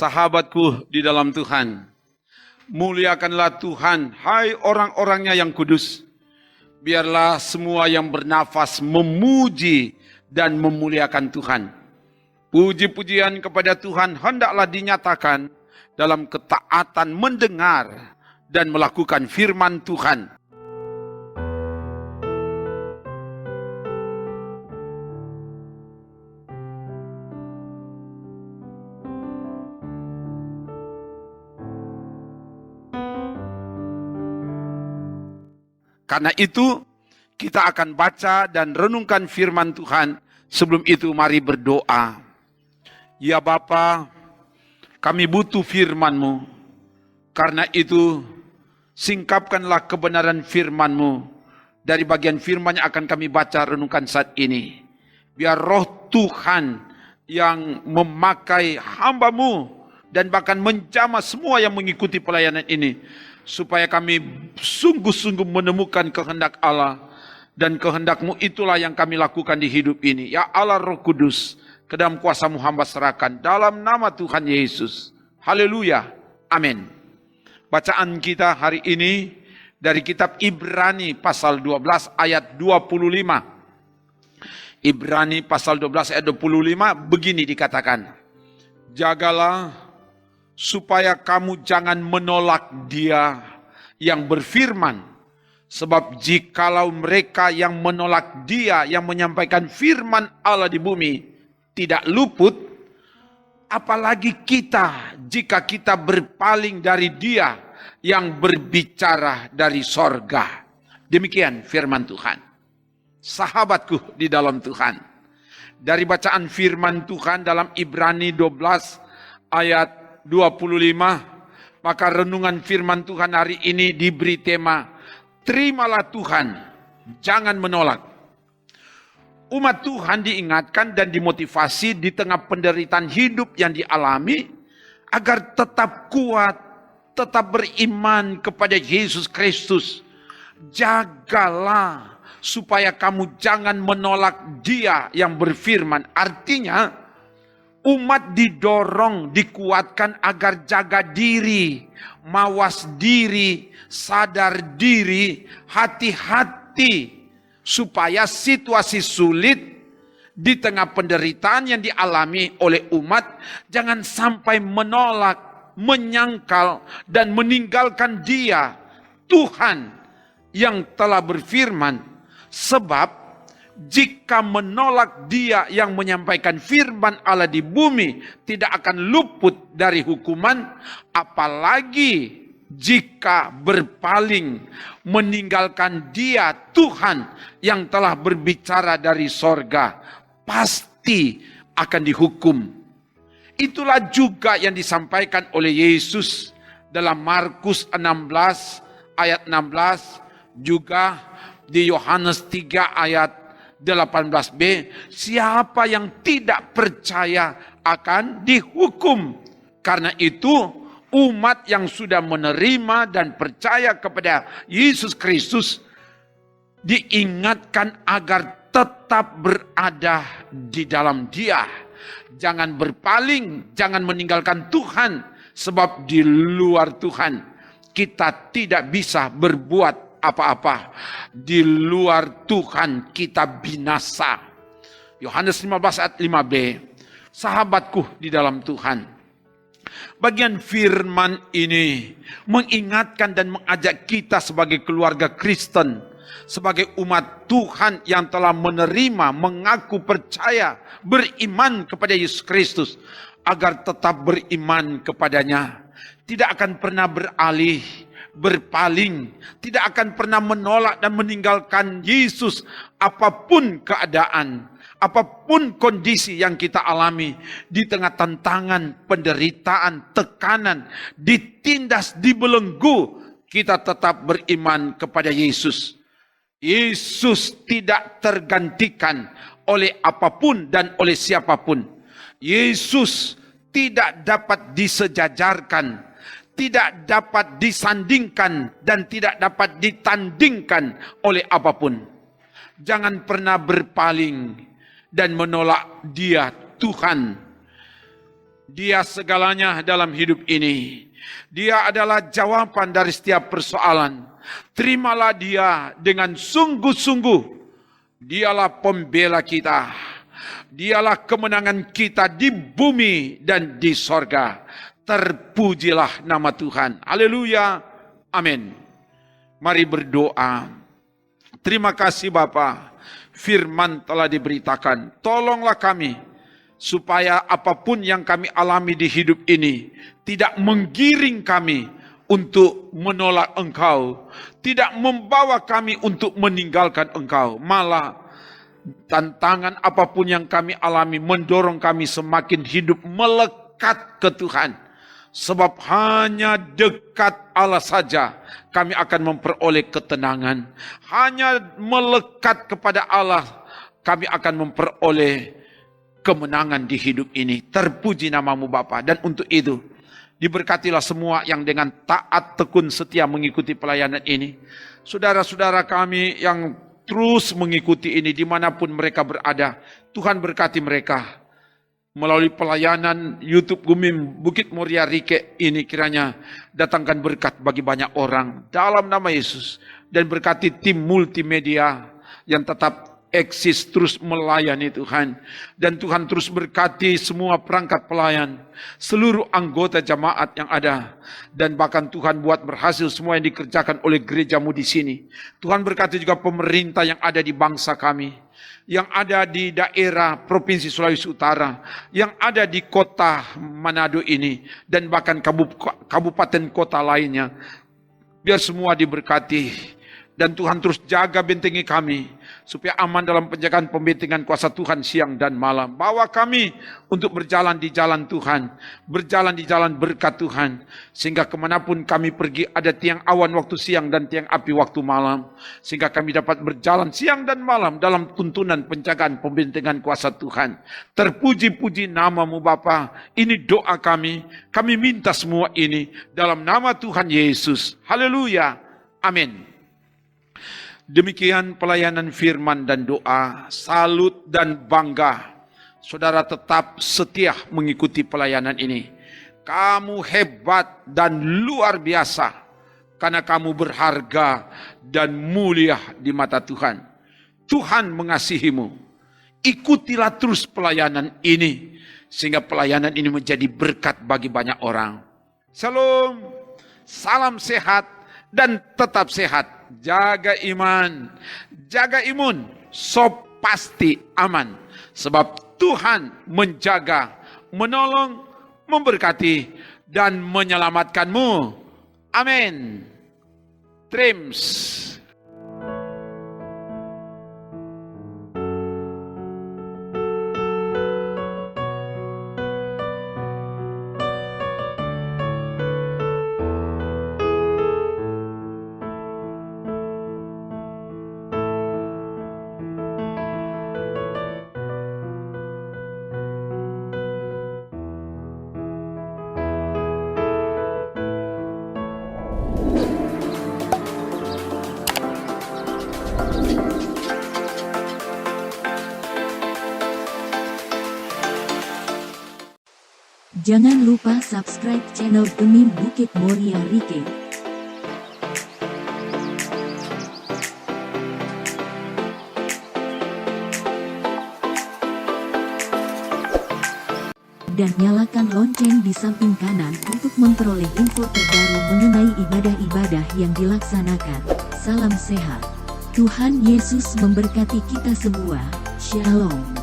Sahabatku di dalam Tuhan, muliakanlah Tuhan, hai orang-orangnya yang kudus. Biarlah semua yang bernafas memuji dan memuliakan Tuhan. Puji-pujian kepada Tuhan hendaklah dinyatakan dalam ketaatan mendengar dan melakukan firman Tuhan. Karena itu, kita akan baca dan renungkan firman Tuhan. Sebelum itu, mari berdoa. Ya Bapa, kami butuh firman-Mu. Karena itu, singkapkanlah kebenaran firman-Mu. Dari bagian firman yang akan kami baca renungkan saat ini. Biar roh Tuhan yang memakai hamba-Mu dan bahkan menjamah semua yang mengikuti pelayanan ini, supaya kami sungguh-sungguh menemukan kehendak Allah, dan kehendak-Mu itulah yang kami lakukan di hidup ini. Ya Allah Roh Kudus, ke dalam kuasa-Mu hamba serahkan dalam nama Tuhan Yesus. Haleluya. Amin. Bacaan kita hari ini dari kitab Ibrani pasal 12 ayat 25. Ibrani pasal 12 ayat 25 begini dikatakan. Jagalah supaya kamu jangan menolak Dia yang berfirman. Sebab jikalau mereka yang menolak Dia yang menyampaikan firman Allah di bumi tidak luput, apalagi kita jika kita berpaling dari Dia yang berbicara dari sorga. Demikian firman Tuhan. Sahabatku di dalam Tuhan, dari bacaan firman Tuhan dalam Ibrani 12 ayat 25, maka renungan firman Tuhan hari ini diberi tema, terimalah Tuhan, jangan menolak. Umat Tuhan diingatkan dan dimotivasi di tengah penderitaan hidup yang dialami, agar tetap kuat, tetap beriman kepada Yesus Kristus. Jagalah supaya kamu jangan menolak Dia yang berfirman. Artinya, umat didorong, dikuatkan agar jaga diri, mawas diri, sadar diri, hati-hati, supaya situasi sulit di tengah penderitaan yang dialami oleh umat jangan sampai menolak, menyangkal, dan meninggalkan Dia, Tuhan yang telah berfirman. Sebab jika menolak Dia yang menyampaikan firman Allah di bumi tidak akan luput dari hukuman, apalagi jika berpaling meninggalkan Dia, Tuhan yang telah berbicara dari sorga, pasti akan dihukum. Itulah juga yang disampaikan oleh Yesus dalam Markus 16 ayat 16, juga di Yohanes 3 ayat 18b, siapa yang tidak percaya akan dihukum. Karena itu umat yang sudah menerima dan percaya kepada Yesus Kristus diingatkan agar tetap berada di dalam Dia. Jangan berpaling, jangan meninggalkan Tuhan, sebab di luar Tuhan kita tidak bisa berbuat apa-apa. Di luar Tuhan kita binasa. Yohanes 15 ayat 5b. Sahabatku di dalam Tuhan, bagian firman ini mengingatkan dan mengajak kita sebagai keluarga Kristen, sebagai umat Tuhan yang telah menerima, mengaku percaya, beriman kepada Yesus Kristus, agar tetap beriman kepadanya. Tidak akan pernah beralih, berpaling, tidak akan pernah menolak dan meninggalkan Yesus apapun keadaan, apapun kondisi yang kita alami, di tengah tantangan, penderitaan, tekanan, ditindas, dibelenggu, kita tetap beriman kepada Yesus. Yesus tidak tergantikan oleh apapun dan oleh siapapun. Yesus tidak dapat disejajarkan, tidak dapat disandingkan, dan tidak dapat ditandingkan oleh apapun. Jangan pernah berpaling dan menolak Dia, Tuhan. Dia segalanya dalam hidup ini. Dia adalah jawaban dari setiap persoalan. Terimalah dia dengan sungguh-sungguh. Dialah pembela kita. Dialah kemenangan kita di bumi dan di sorga. Terpujilah nama Tuhan. Haleluya. Amin. Mari berdoa. Terima kasih Bapa. Firman telah diberitakan. Tolonglah kami supaya apapun yang kami alami di hidup ini tidak menggiring kami untuk menolak Engkau, tidak membawa kami untuk meninggalkan Engkau. Malah tantangan apapun yang kami alami mendorong kami semakin hidup melekat ke Tuhan. Sebab hanya dekat Allah saja kami akan memperoleh ketenangan. Hanya melekat kepada Allah kami akan memperoleh kemenangan di hidup ini. Terpuji namamu Bapa. Dan untuk itu diberkatilah semua yang dengan taat tekun setia mengikuti pelayanan ini. Saudara-saudara kami yang terus mengikuti ini dimanapun mereka berada, Tuhan berkati mereka. Melalui pelayanan YouTube Gumim Bukit Muria Rike ini kiranya datangkan berkat bagi banyak orang dalam nama Yesus. Dan berkati tim multimedia yang tetap eksis terus melayani Tuhan. Dan Tuhan terus berkati semua perangkat pelayan, seluruh anggota jemaat yang ada. Dan bahkan Tuhan buat berhasil semua yang dikerjakan oleh gerejamu di sini. Tuhan berkati juga pemerintah yang ada di bangsa kami, yang ada di daerah Provinsi Sulawesi Utara, yang ada di kota Manado ini, dan bahkan kabupaten kota lainnya. Biar semua diberkati. Dan Tuhan terus jaga bentengi kami, supaya aman dalam penjagaan pembentengan kuasa Tuhan siang dan malam. Bawa kami untuk berjalan di jalan Tuhan, berjalan di jalan berkat Tuhan. Sehingga kemanapun kami pergi ada tiang awan waktu siang dan tiang api waktu malam. Sehingga kami dapat berjalan siang dan malam dalam tuntunan penjagaan pembentengan kuasa Tuhan. Terpuji-puji namamu Bapa. Ini doa kami minta semua ini dalam nama Tuhan Yesus. Haleluya. Amin. Demikian pelayanan firman dan doa. Salut dan bangga saudara tetap setia mengikuti pelayanan ini. Kamu hebat dan luar biasa, karena kamu berharga dan mulia di mata Tuhan. Tuhan mengasihimu. Ikutilah terus pelayanan ini, sehingga pelayanan ini menjadi berkat bagi banyak orang. Salam, salam sehat dan tetap sehat. Jaga iman, jaga imun, so pasti aman. Sebab Tuhan menjaga, menolong, memberkati, dan menyelamatkanmu. Amin. Trims. Jangan lupa subscribe channel Gumim Bukit Muria Rike. Dan nyalakan lonceng di samping kanan untuk memperoleh info terbaru mengenai ibadah-ibadah yang dilaksanakan. Salam sehat. Tuhan Yesus memberkati kita semua. Shalom.